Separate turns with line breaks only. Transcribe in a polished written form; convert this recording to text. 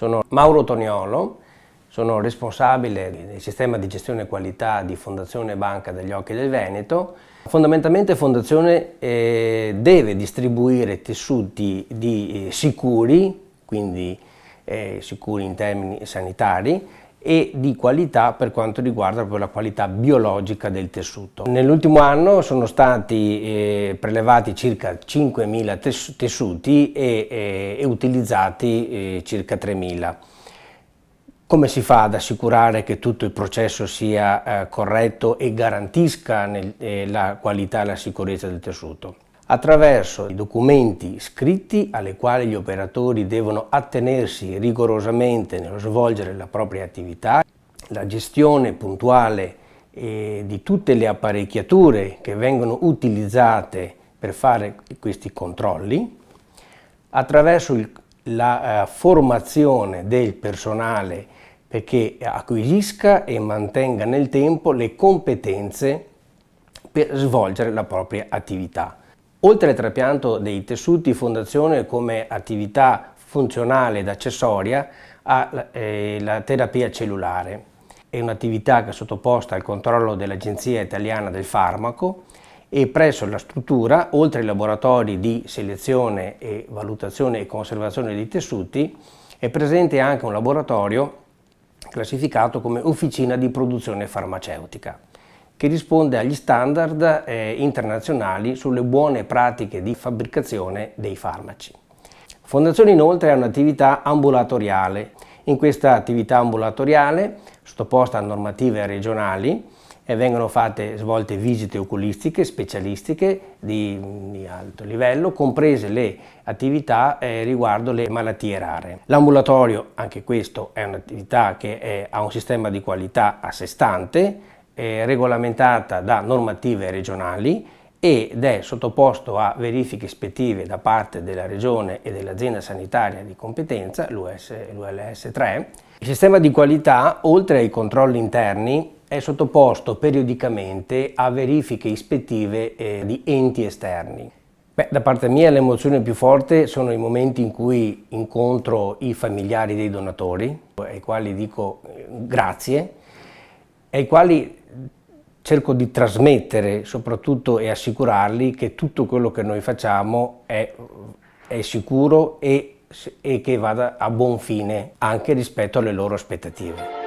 Sono Mauro Toniolo, sono responsabile del sistema di gestione qualità di Fondazione Banca degli Occhi del Veneto. Fondamentalmente Fondazione deve distribuire tessuti sicuri, quindi sicuri in termini sanitari, e di qualità per quanto riguarda proprio la qualità biologica del tessuto. Nell'ultimo anno sono stati prelevati circa 5.000 tessuti e utilizzati circa 3.000. Come si fa ad assicurare che tutto il processo sia corretto e garantisca la qualità e la sicurezza del tessuto? Attraverso i documenti scritti alle quali gli operatori devono attenersi rigorosamente nello svolgere la propria attività, la gestione puntuale di tutte le apparecchiature che vengono utilizzate per fare questi controlli, attraverso la formazione del personale perché acquisisca e mantenga nel tempo le competenze per svolgere la propria attività. Oltre al trapianto dei tessuti, Fondazione come attività funzionale ed accessoria ha la terapia cellulare. È un'attività che è sottoposta al controllo dell'Agenzia Italiana del Farmaco e presso la struttura, oltre ai laboratori di selezione e valutazione e conservazione dei tessuti, è presente anche un laboratorio classificato come officina di produzione farmaceutica, che risponde agli standard internazionali sulle buone pratiche di fabbricazione dei farmaci. Fondazione inoltre ha un'attività ambulatoriale. In questa attività ambulatoriale, sottoposta a normative regionali, vengono svolte visite oculistiche specialistiche di alto livello, comprese le attività riguardo le malattie rare. L'ambulatorio, anche questo, è un'attività che ha un sistema di qualità a sé stante, regolamentata da normative regionali ed è sottoposto a verifiche ispettive da parte della Regione e dell'azienda sanitaria di competenza, l'ULS 3. Il sistema di qualità, oltre ai controlli interni, è sottoposto periodicamente a verifiche ispettive di enti esterni. Da parte mia l'emozione più forte sono i momenti in cui incontro i familiari dei donatori, ai quali dico grazie, ai quali cerco di trasmettere soprattutto e assicurarli che tutto quello che noi facciamo è sicuro e che vada a buon fine anche rispetto alle loro aspettative.